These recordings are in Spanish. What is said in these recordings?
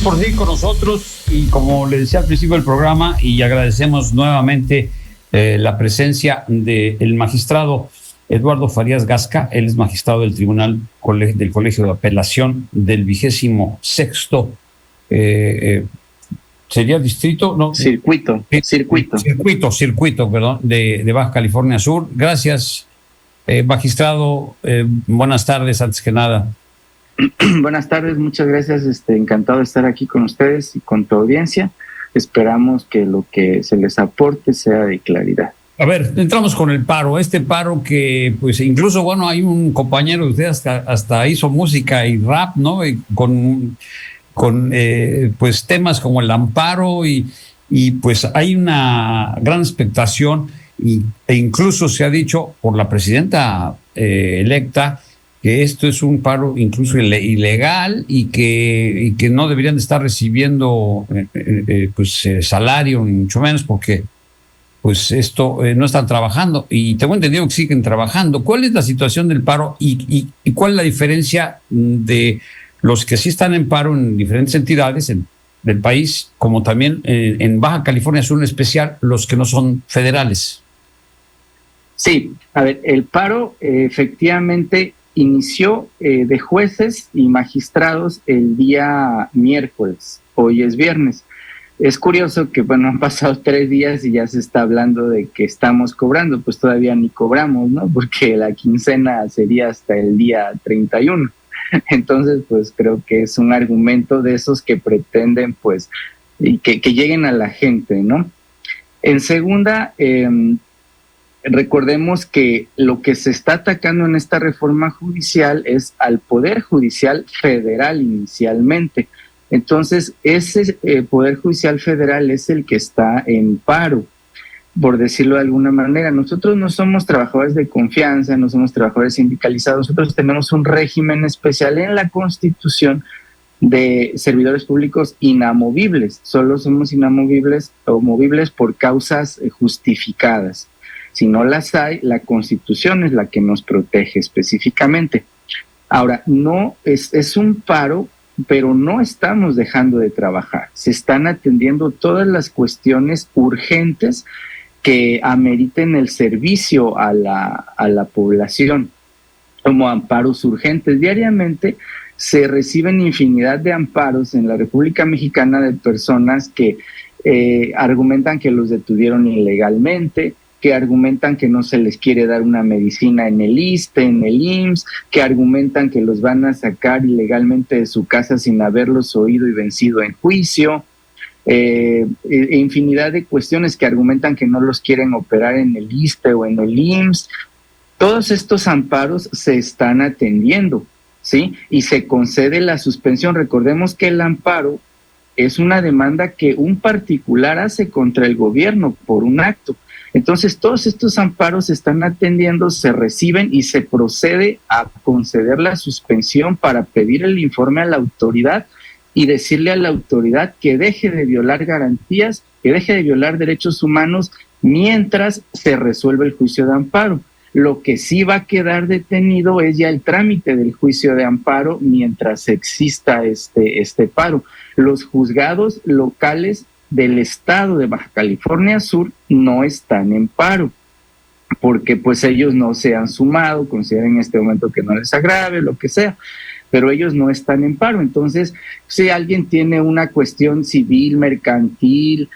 por seguir con nosotros y como le decía al principio del programa, y agradecemos nuevamente la presencia del magistrado Eduardo Farías Gasca. Él es magistrado del Tribunal del Colegio de Apelación del 26º sería distrito, no, circuito, perdón, de Baja California Sur. Gracias, magistrado. Buenas tardes, antes que nada. Buenas tardes, muchas gracias. Encantado de estar aquí con ustedes y con tu audiencia. Esperamos que lo que se les aporte sea de claridad. A ver, entramos con el paro. Este paro que, pues, incluso, bueno, hay un compañero de usted hasta hizo música y rap, ¿no? Y con pues temas como el amparo y pues hay una gran expectación e incluso se ha dicho por la presidenta electa que esto es un paro incluso ilegal y que no deberían de estar recibiendo salario, ni mucho menos, porque pues esto no están trabajando, y tengo entendido que siguen trabajando. ¿Cuál es la situación del paro y cuál es la diferencia de los que sí están en paro en diferentes entidades del país, como también en Baja California Sur en especial, los que no son federales? Sí, a ver, el paro efectivamente inició de jueces y magistrados el día miércoles. Hoy es viernes. Es curioso que, bueno, han pasado 3 días y ya se está hablando de que estamos cobrando. Pues todavía ni cobramos, ¿no? Porque la quincena sería hasta el día 31. Entonces, pues creo que es un argumento de esos que pretenden, pues, y que lleguen a la gente, ¿no? En segunda, recordemos que lo que se está atacando en esta reforma judicial es al Poder Judicial Federal inicialmente. Entonces, ese Poder Judicial Federal es el que está en paro, por decirlo de alguna manera. Nosotros no somos trabajadores de confianza, no somos trabajadores sindicalizados. Nosotros tenemos un régimen especial en la Constitución de servidores públicos inamovibles. Solo somos inamovibles o movibles por causas justificadas. Si no las hay, la Constitución es la que nos protege específicamente. Ahora, no es un paro, pero no estamos dejando de trabajar. Se están atendiendo todas las cuestiones urgentes que ameriten el servicio a la población, como amparos urgentes. Diariamente se reciben infinidad de amparos en la República Mexicana de personas que argumentan que los detuvieron ilegalmente, que argumentan que no se les quiere dar una medicina en el ISSSTE, en el IMSS, que argumentan que los van a sacar ilegalmente de su casa sin haberlos oído y vencido en juicio, infinidad de cuestiones que argumentan que no los quieren operar en el ISSSTE o en el IMSS. Todos estos amparos se están atendiendo, ¿sí? Y se concede la suspensión. Recordemos que el amparo es una demanda que un particular hace contra el gobierno por un acto. Entonces, todos estos amparos se están atendiendo, se reciben y se procede a conceder la suspensión para pedir el informe a la autoridad y decirle a la autoridad que deje de violar garantías, que deje de violar derechos humanos mientras se resuelve el juicio de amparo. Lo que sí va a quedar detenido es ya el trámite del juicio de amparo mientras exista este paro. Los juzgados locales del estado de Baja California Sur no están en paro, porque pues ellos no se han sumado, consideran en este momento que no les agrave, lo que sea, pero ellos no están en paro. Entonces, si alguien tiene una cuestión civil, mercantil,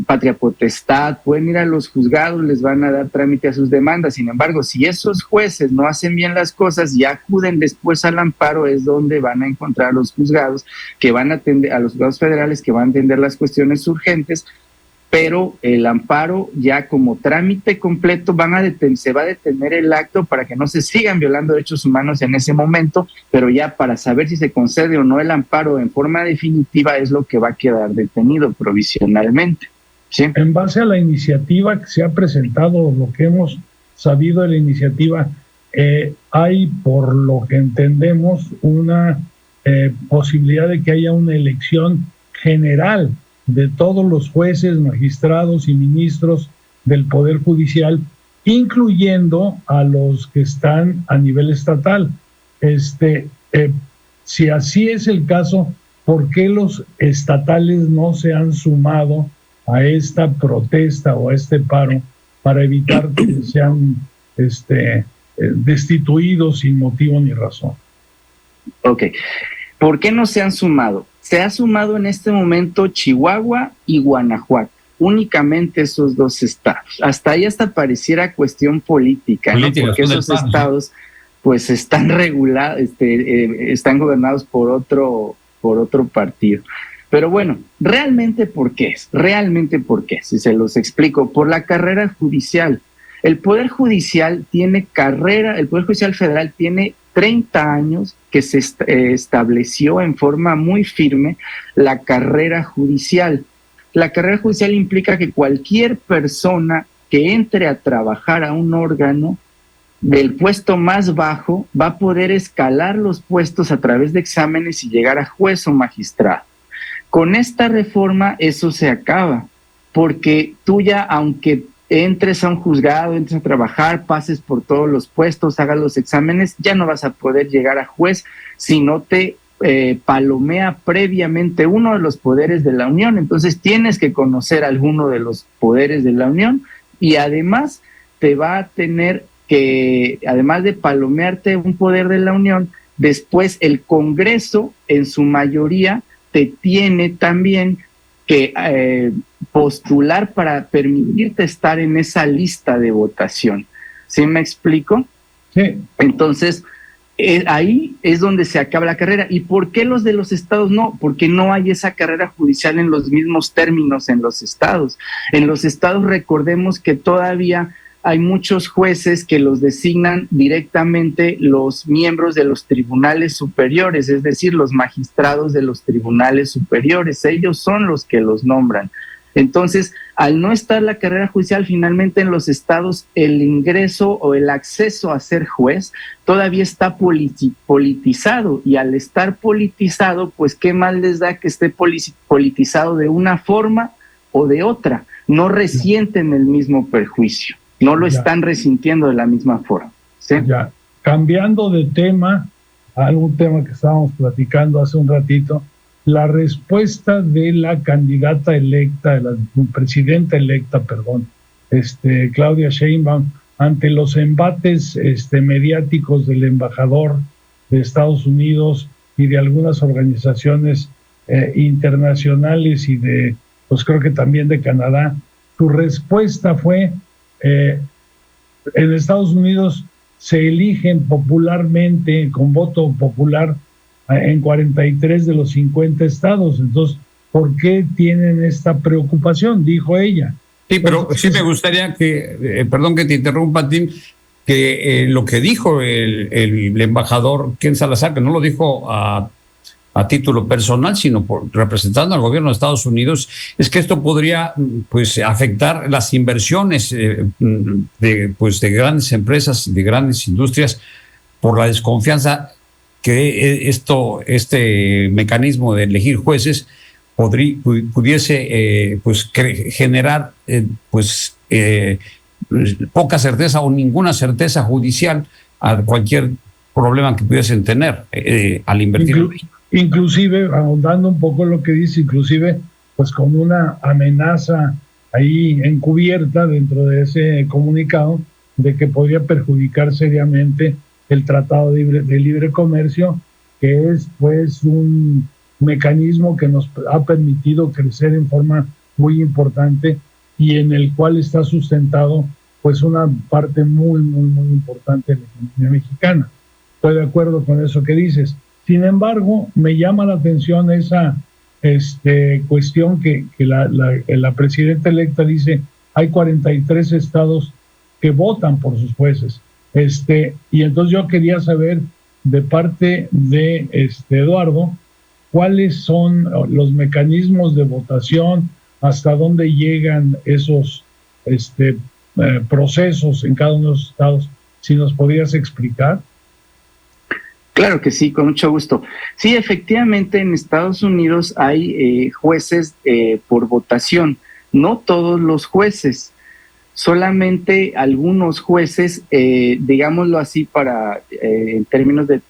patria potestad, pueden ir a los juzgados, les van a dar trámite a sus demandas. Sin embargo, si esos jueces no hacen bien las cosas y acuden después al amparo, es donde van a encontrar a los juzgados que van a atender, a los juzgados federales que van a atender las cuestiones urgentes, pero el amparo ya como trámite completo se va a detener el acto para que no se sigan violando derechos humanos en ese momento, pero ya para saber si se concede o no el amparo en forma definitiva es lo que va a quedar detenido provisionalmente. ¿Sí? En base a la iniciativa que se ha presentado, lo que hemos sabido de la iniciativa, hay, por lo que entendemos, una posibilidad de que haya una elección general de todos los jueces, magistrados y ministros del Poder Judicial, incluyendo a los que están a nivel estatal. Si así es el caso, ¿por qué los estatales no se han sumado a esta protesta o a este paro para evitar que sean destituidos sin motivo ni razón? Ok. ¿Por qué no se han sumado? Se ha sumado en este momento Chihuahua y Guanajuato. Únicamente esos dos estados. Hasta ahí hasta pareciera cuestión política, ¿no? Porque esos estados pues están regulados, están gobernados por otro partido. Pero bueno, ¿realmente por qué es? ¿Realmente por qué? Si se los explico, por la carrera judicial. El Poder Judicial tiene el Poder Judicial Federal tiene 30 años que se estableció en forma muy firme la carrera judicial. La carrera judicial implica que cualquier persona que entre a trabajar a un órgano del puesto más bajo va a poder escalar los puestos a través de exámenes y llegar a juez o magistrado. Con esta reforma eso se acaba, porque tú ya, aunque entres a un juzgado, entres a trabajar, pases por todos los puestos, hagas los exámenes, ya no vas a poder llegar a juez si no te palomea previamente uno de los poderes de la Unión. Entonces tienes que conocer alguno de los poderes de la Unión y además te va a tener que, además de palomearte un poder de la Unión, después el Congreso en su mayoría te tiene también que postular para permitirte estar en esa lista de votación. ¿Sí me explico? Sí. Entonces, ahí es donde se acaba la carrera. ¿Y por qué los de los estados no? Porque no hay esa carrera judicial en los mismos términos en los estados. En los estados recordemos que todavía hay muchos jueces que los designan directamente los miembros de los tribunales superiores, es decir, los magistrados de los tribunales superiores. Ellos son los que los nombran. Entonces, al no estar la carrera judicial, finalmente en los estados el ingreso o el acceso a ser juez todavía está politizado, y al estar politizado, pues qué mal les da que esté politizado de una forma o de otra. No resienten el mismo perjuicio, no lo están resintiendo de la misma forma. ¿Sí? Ya, cambiando de tema, a algún tema que estábamos platicando hace un ratito, la respuesta de la candidata electa, de la presidenta electa, Claudia Sheinbaum, ante los embates mediáticos del embajador de Estados Unidos y de algunas organizaciones internacionales y de, pues creo que también de Canadá. Su respuesta fue, en Estados Unidos se eligen popularmente, con voto popular, en 43 de los 50 estados. Entonces, ¿por qué tienen esta preocupación? Dijo ella. Sí, pero sí me gustaría que, perdón que te interrumpa, Tim, que lo que dijo el embajador Ken Salazar, que no lo dijo a título personal, sino representando al gobierno de Estados Unidos, es que esto podría pues afectar las inversiones de grandes empresas, de grandes industrias, por la desconfianza que este mecanismo de elegir jueces pudiese generar poca certeza o ninguna certeza judicial a cualquier problema que pudiesen tener al invertir. Inclusive, ahondando un poco en lo que dice, inclusive pues con una amenaza ahí encubierta dentro de ese comunicado de que podría perjudicar seriamente el Tratado de Libre Comercio, que es pues un mecanismo que nos ha permitido crecer en forma muy importante y en el cual está sustentado pues una parte muy importante de la economía mexicana. Estoy de acuerdo con eso que dices. Sin embargo, me llama la atención esa cuestión que la presidenta electa dice: hay 43 estados que votan por sus jueces. Y entonces yo quería saber de parte de Eduardo, cuáles son los mecanismos de votación, hasta dónde llegan esos procesos en cada uno de los estados, si nos podrías explicar. Claro que sí, con mucho gusto. Sí, efectivamente en Estados Unidos hay jueces por votación, no todos los jueces. solamente algunos jueces, digámoslo así, en términos de,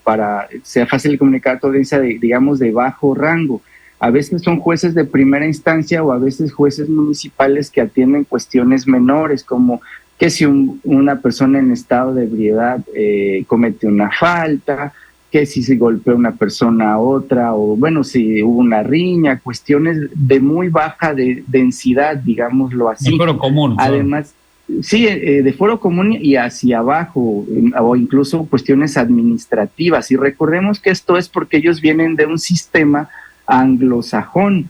para sea fácil de comunicar a tu audiencia, digamos, de bajo rango. A veces son jueces de primera instancia o a veces jueces municipales que atienden cuestiones menores, como que si una persona en estado de ebriedad comete una falta, que si se golpea una persona a otra, o bueno, si hubo una riña, cuestiones de muy baja densidad, digámoslo así. De foro común. Además, sí, de foro común y hacia abajo, o incluso cuestiones administrativas. Y recordemos que esto es porque ellos vienen de un sistema anglosajón,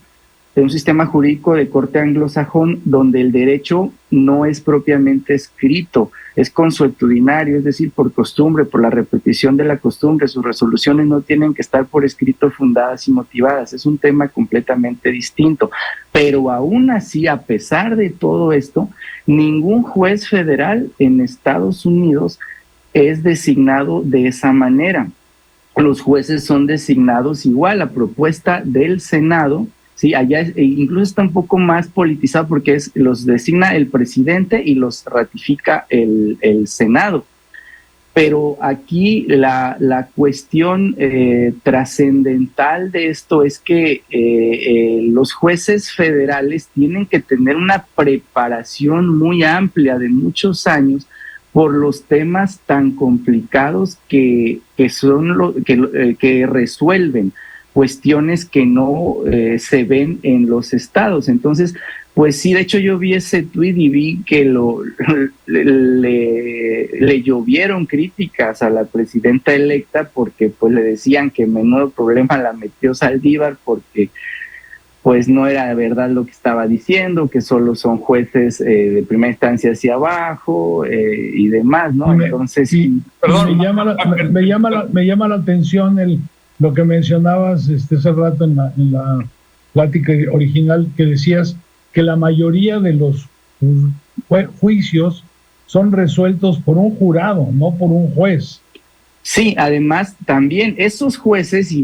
de un sistema jurídico de corte anglosajón, donde el derecho no es propiamente escrito, es consuetudinario, es decir, por costumbre, por la repetición de la costumbre. Sus resoluciones no tienen que estar por escrito fundadas y motivadas, es un tema completamente distinto. Pero aún así, a pesar de todo esto, ningún juez federal en Estados Unidos es designado de esa manera. Los jueces son designados igual a propuesta del Senado. Sí, allá incluso está un poco más politizado porque los designa el presidente y los ratifica el Senado. Pero aquí la cuestión trascendental de esto es que los jueces federales tienen que tener una preparación muy amplia de muchos años por los temas tan complicados que resuelven, cuestiones que no se ven en los estados. Entonces, pues sí, de hecho yo vi ese tuit y vi que le llovieron críticas a la presidenta electa porque pues le decían que menudo problema la metió Saldívar porque pues no era verdad lo que estaba diciendo, que solo son jueces de primera instancia hacia abajo y demás, ¿no? Entonces, sí, perdón, me llama la atención lo que mencionabas hace rato en la plática original, que decías que la mayoría de los juicios son resueltos por un jurado, no por un juez. Sí, además también esos jueces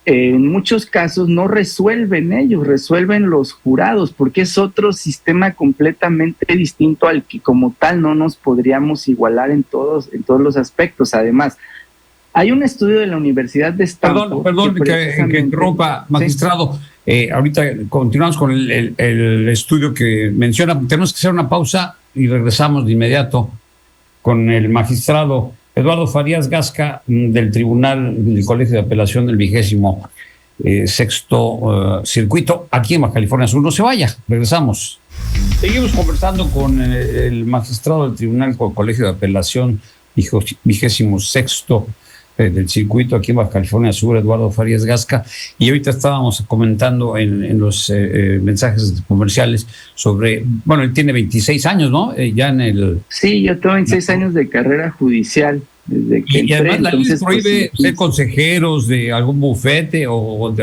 en muchos casos no resuelven ellos, resuelven los jurados, porque es otro sistema completamente distinto al que como tal no nos podríamos igualar en todos los aspectos. Además, hay un estudio de la Universidad de Stanford. Perdón que interrumpa, magistrado. Sí. Ahorita continuamos con el estudio que menciona. Tenemos que hacer una pausa y regresamos de inmediato con el magistrado Eduardo Farías Gasca del Tribunal del Colegio de Apelación del 26º Circuito aquí en Baja California Sur. No se vaya, regresamos. Seguimos conversando con el magistrado del Tribunal del Colegio de Apelación 26º del circuito aquí en Baja California Sur, Eduardo Farías Gasca, y ahorita estábamos comentando en los mensajes comerciales sobre, bueno, él tiene 26 años, ¿no? Ya en el... Sí, yo tengo 26 años de carrera judicial. Desde que y entré, además la ley prohíbe ser consejeros de algún bufete o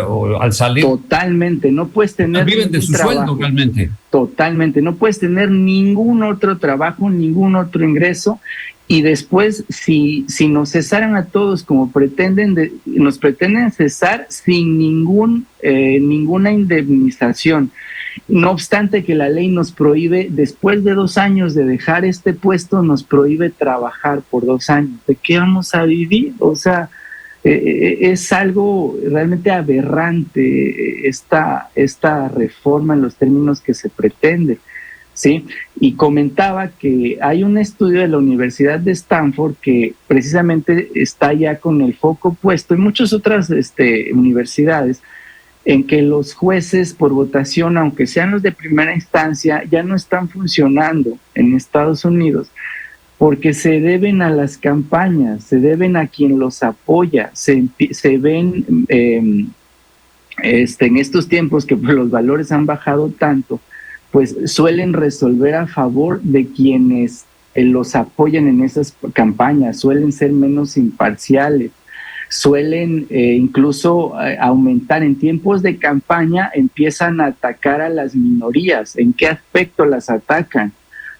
al salir. Totalmente, no puedes tener... Viven de su sueldo realmente. Totalmente, no puedes tener ningún otro trabajo, ningún otro ingreso. Y después, si nos cesaran a todos como nos pretenden cesar sin ninguna indemnización, no obstante que la ley nos prohíbe, después de 2 años de dejar este puesto, nos prohíbe trabajar por 2 años. ¿De qué vamos a vivir? O sea, es algo realmente aberrante esta reforma en los términos que se pretende. ¿Sí? Y comentaba que hay un estudio de la Universidad de Stanford que precisamente está ya con el foco puesto, y muchas otras universidades, en que los jueces por votación, aunque sean los de primera instancia, ya no están funcionando en Estados Unidos porque se deben a las campañas, se deben a quien los apoya, se ven en estos tiempos que los valores han bajado tanto, pues suelen resolver a favor de quienes los apoyan en esas campañas, suelen ser menos imparciales, suelen incluso aumentar en tiempos de campaña, empiezan a atacar a las minorías. ¿En qué aspecto las atacan?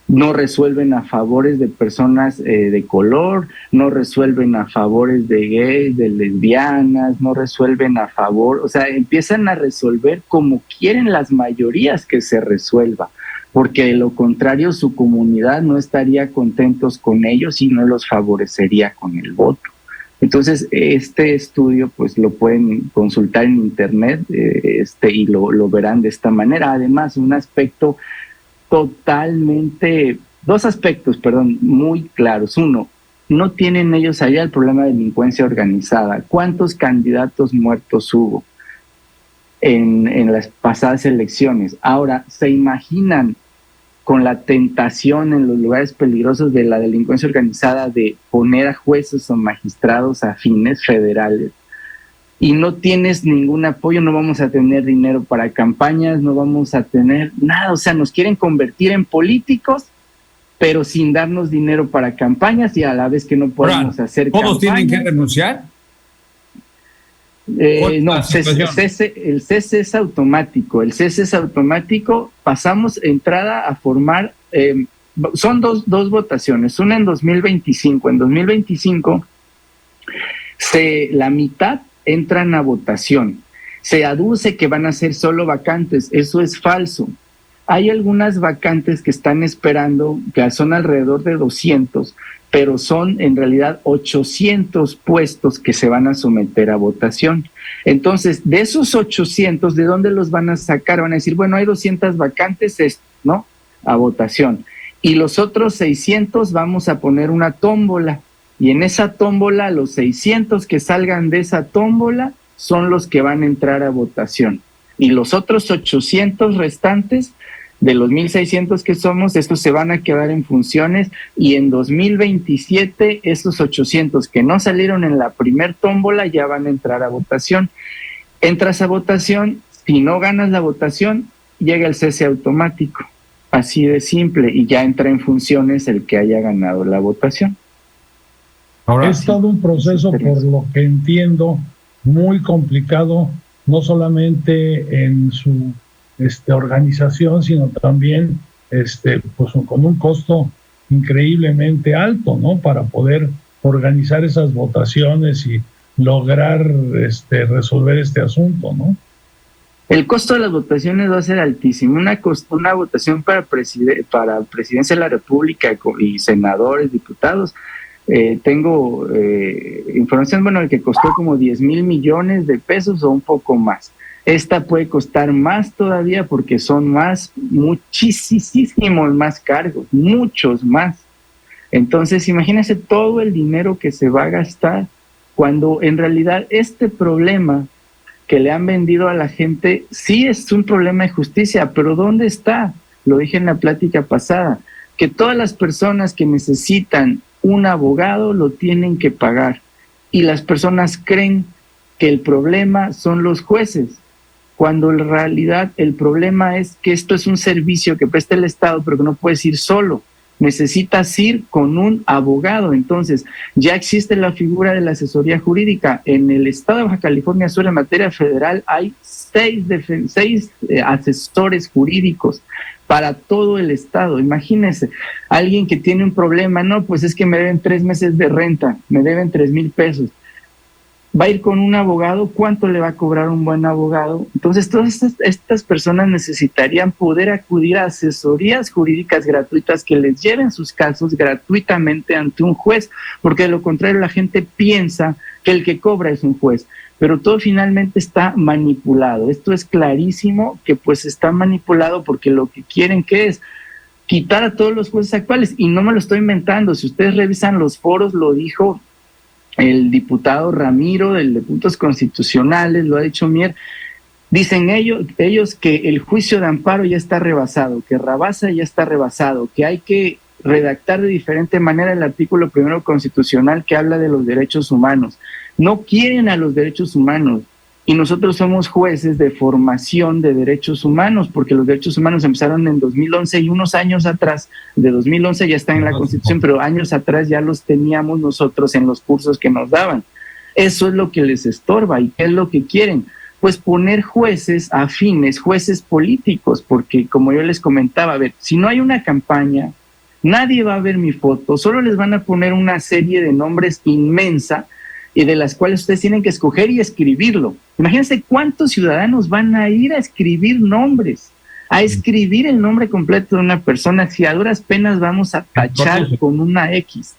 No resuelven a favores de personas de color, no resuelven a favores de gays, de lesbianas, no resuelven a favor, o sea, empiezan a resolver como quieren las mayorías que se resuelva, porque de lo contrario su comunidad no estaría contentos con ellos y no los favorecería con el voto. Entonces, este estudio pues lo pueden consultar en internet y lo verán de esta manera. Además, dos aspectos, muy claros. Uno, no tienen ellos allá el problema de delincuencia organizada. ¿Cuántos candidatos muertos hubo en las pasadas elecciones? Ahora, ¿se imaginan con la tentación en los lugares peligrosos de la delincuencia organizada de poner a jueces o magistrados a fines federales? Y no tienes ningún apoyo, no vamos a tener dinero para campañas, no vamos a tener nada. O sea, nos quieren convertir en políticos, pero sin darnos dinero para campañas y a la vez que no podemos hacer campañas. ¿Todos tienen que renunciar? No, el cese es automático. El cese es automático. Pasamos entrada a formar, son dos votaciones, una en 2025. En 2025 la mitad entran a votación. Se aduce que van a ser solo vacantes. Eso es falso. Hay algunas vacantes que están esperando, que son alrededor de 200, pero son en realidad 800 puestos que se van a someter a votación. Entonces, de esos 800, ¿de dónde los van a sacar? Van a decir, bueno, hay 200 vacantes, ¿no? A votación. Y los otros 600 vamos a poner una tómbola. Y en esa tómbola, los 600 que salgan de esa tómbola son los que van a entrar a votación. Y los otros 800 restantes, de los 1,600 que somos, estos se van a quedar en funciones y en 2027 esos 800 que no salieron en la primer tómbola ya van a entrar a votación. Entras a votación, si no ganas la votación, llega el cese automático. Así de simple, y ya entra en funciones el que haya ganado la votación. Ahora es todo un proceso, por lo que entiendo, muy complicado, no solamente en su organización, sino también pues con un costo increíblemente alto, ¿no? Para poder organizar esas votaciones y lograr resolver este asunto, ¿no? El costo de las votaciones va a ser altísimo. Una votación para presidencia de la República y senadores, diputados, tengo información, el que costó como 10,000 millones de pesos o un poco más. Esta puede costar más todavía porque son muchísimos más cargos, muchos más. Entonces, imagínense todo el dinero que se va a gastar cuando en realidad este problema que le han vendido a la gente sí es un problema de justicia, pero ¿dónde está? Lo dije en la plática pasada, que todas las personas que necesitan un abogado lo tienen que pagar y las personas creen que el problema son los jueces, cuando en realidad el problema es que esto es un servicio que presta el Estado, pero que no puedes ir solo, necesitas ir con un abogado. Entonces, ya existe la figura de la asesoría jurídica. En el Estado de Baja California Sur, en materia federal, hay 6 asesores jurídicos para todo el Estado. Imagínense, alguien que tiene un problema, no, pues es que me deben 3 meses de renta, me deben 3,000 pesos. Va a ir con un abogado, ¿cuánto le va a cobrar un buen abogado? Entonces, todas estas personas necesitarían poder acudir a asesorías jurídicas gratuitas que les lleven sus casos gratuitamente ante un juez, porque de lo contrario la gente piensa que el que cobra es un juez, pero todo finalmente está manipulado. Esto es clarísimo que pues está manipulado porque lo que quieren que es quitar a todos los jueces actuales, y no me lo estoy inventando. Si ustedes revisan los foros, lo dijo el diputado Ramiro, del de Puntos Constitucionales, lo ha dicho Mier. Dicen ellos que el juicio de amparo ya está rebasado, que Rabasa ya está rebasado, que hay que redactar de diferente manera el artículo 1 constitucional que habla de los derechos humanos. No quieren a los derechos humanos, y nosotros somos jueces de formación de derechos humanos, porque los derechos humanos empezaron en 2011 y unos años atrás, de 2011 ya están en la Constitución, pero años atrás ya los teníamos nosotros en los cursos que nos daban. Eso es lo que les estorba. ¿Y qué es lo que quieren? Pues poner jueces afines, jueces políticos, porque como yo les comentaba, a ver, si no hay una campaña, nadie va a ver mi foto, solo les van a poner una serie de nombres inmensa y de las cuales ustedes tienen que escoger y escribirlo. Imagínense cuántos ciudadanos van a ir a escribir nombres. a escribir el nombre completo de una persona si a duras penas vamos a tachar con una X?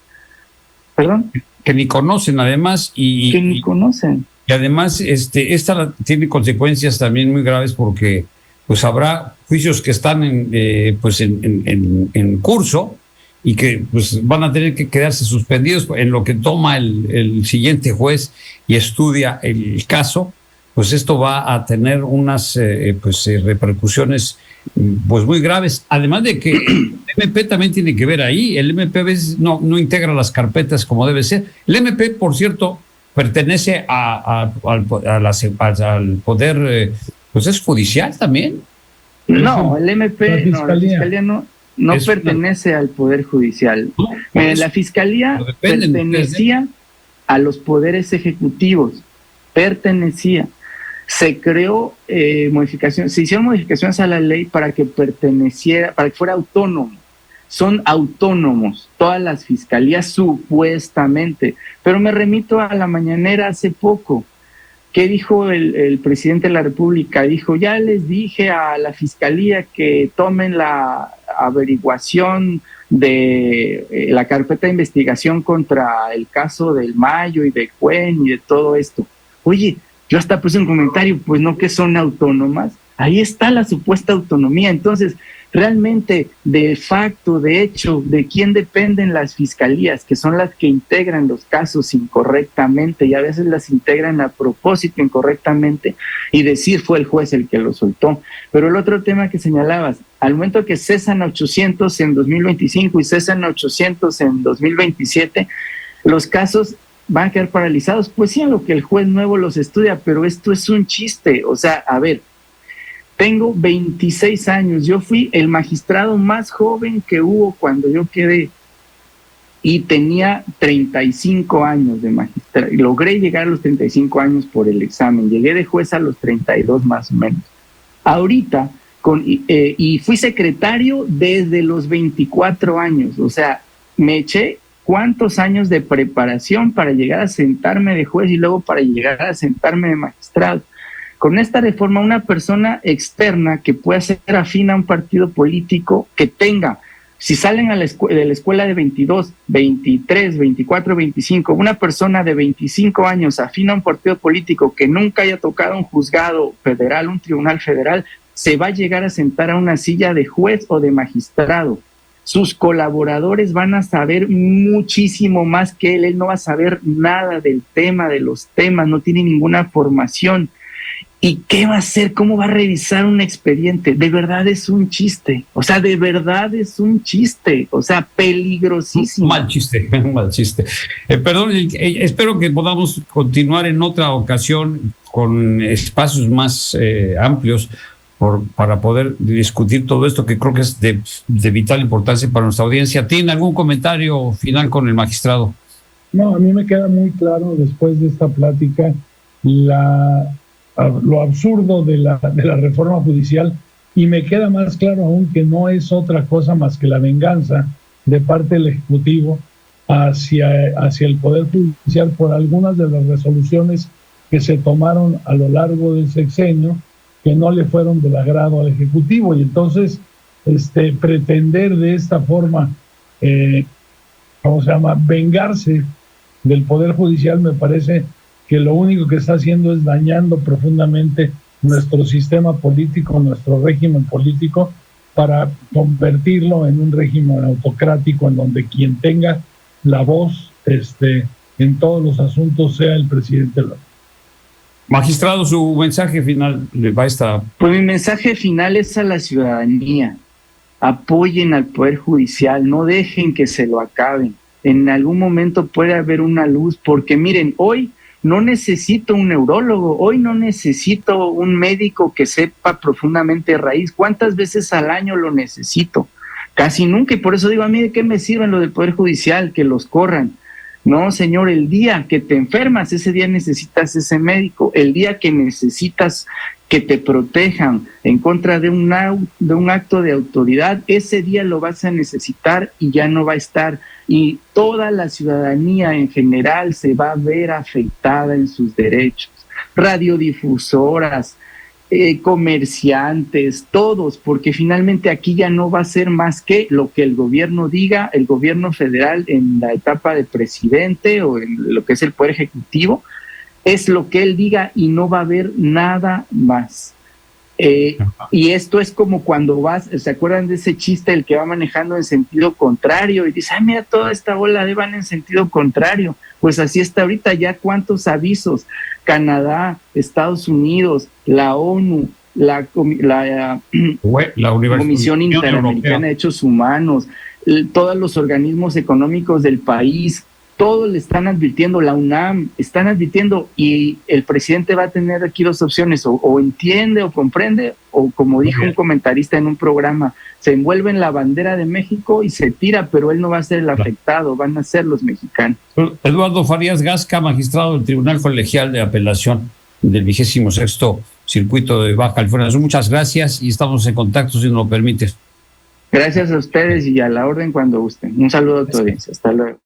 ¿Perdón? Que ni conocen además que ni conocen. Y además esta tiene consecuencias también muy graves porque pues habrá juicios que están en curso y que pues van a tener que quedarse suspendidos en lo que toma el siguiente juez y estudia el caso. Pues esto va a tener unas repercusiones pues muy graves. Además de que el MP también tiene que ver ahí. El MP a veces no integra las carpetas como debe ser. El MP, por cierto, pertenece al poder, pues es judicial también. No, el MP, la fiscalía no pertenece al poder judicial. La fiscalía pertenecía a los poderes ejecutivos, pertenecía. Se creó se hicieron modificaciones a la ley para que fuera autónomo. Son autónomos todas las fiscalías supuestamente, pero me remito a la mañanera hace poco. ¿Qué dijo el presidente de la República? Dijo, ya les dije a la fiscalía que tomen la averiguación de la carpeta de investigación contra el caso del Mayo y de Cuen y de todo esto. Oye, yo hasta puse un comentario, pues no que son autónomas. Ahí está la supuesta autonomía. Entonces, realmente, de facto, de hecho, ¿de quién dependen las fiscalías? Que son las que integran los casos incorrectamente y a veces las integran a propósito incorrectamente y decir fue el juez el que lo soltó. Pero el otro tema que señalabas, al momento que cesan 800 en 2025 y cesan 800 en 2027, los casos van a quedar paralizados. Pues sí, a lo que el juez nuevo los estudia, pero esto es un chiste. O sea, a ver, tengo 26 años, yo fui el magistrado más joven que hubo cuando yo quedé y tenía 35 años de magistrado. Logré llegar a los 35 años por el examen, llegué de juez a los 32 más o menos. Ahorita, y fui secretario desde los 24 años, o sea, me eché cuántos años de preparación para llegar a sentarme de juez y luego para llegar a sentarme de magistrado. Con esta reforma, una persona externa que pueda ser afín a un partido político que tenga, si salen de la escuela de 22, 23, 24, 25, una persona de 25 años afín a un partido político que nunca haya tocado un juzgado federal, un tribunal federal, se va a llegar a sentar a una silla de juez o de magistrado. Sus colaboradores van a saber muchísimo más que él no va a saber nada del tema, de los temas, no tiene ninguna formación. ¿Y qué va a hacer? ¿Cómo va a revisar un expediente? De verdad es un chiste. O sea, de verdad es un chiste. O sea, peligrosísimo. Un mal chiste. Perdón, espero que podamos continuar en otra ocasión con espacios más amplios para poder discutir todo esto que creo que es de vital importancia para nuestra audiencia. ¿Tiene algún comentario final con el magistrado? No, a mí me queda muy claro después de esta plática lo absurdo de la reforma judicial, y me queda más claro aún que no es otra cosa más que la venganza de parte del Ejecutivo hacia el Poder Judicial por algunas de las resoluciones que se tomaron a lo largo del sexenio que no le fueron del agrado al Ejecutivo. Y entonces pretender de esta forma vengarse del Poder Judicial, me parece que lo único que está haciendo es dañando profundamente nuestro sistema político, nuestro régimen político, para convertirlo en un régimen autocrático en donde quien tenga la voz en todos los asuntos sea el presidente. Magistrado, su mensaje final va a estar. Pues mi mensaje final es a la ciudadanía. Apoyen al Poder Judicial, no dejen que se lo acaben. En algún momento puede haber una luz, porque miren, hoy no necesito un neurólogo, hoy no necesito un médico que sepa profundamente raíz. ¿Cuántas veces al año lo necesito? Casi nunca, y por eso digo, a mí de qué me sirven lo del Poder Judicial, que los corran. No, señor, el día que te enfermas, ese día necesitas ese médico. El día que necesitas que te protejan en contra de un acto de autoridad, ese día lo vas a necesitar y ya no va a estar. Y toda la ciudadanía en general se va a ver afectada en sus derechos. Radiodifusoras, comerciantes, todos, porque finalmente aquí ya no va a ser más que lo que el gobierno diga, el gobierno federal en la etapa de presidente o en lo que es el poder ejecutivo, es lo que él diga y no va a haber nada más. Y esto es como cuando vas, ¿se acuerdan de ese chiste, el que va manejando en sentido contrario y dice, ay, mira, toda esta bola de van en sentido contrario? Pues así está ahorita, ya cuántos avisos, Canadá, Estados Unidos, la ONU, la Comisión Interamericana de Derechos Humanos, todos los organismos económicos del país, todos le están advirtiendo, la UNAM, están advirtiendo, y el presidente va a tener aquí dos opciones, o entiende o comprende, o como dijo un comentarista en un programa, se envuelve en la bandera de México y se tira, pero él no va a ser el afectado, van a ser los mexicanos. Eduardo Farías Gasca, magistrado del Tribunal Colegial de Apelación del 26º Circuito de Baja California Sur, muchas gracias y estamos en contacto si nos lo permites. Gracias a ustedes y a la orden cuando gusten. Un saludo a tu audiencia. Hasta luego.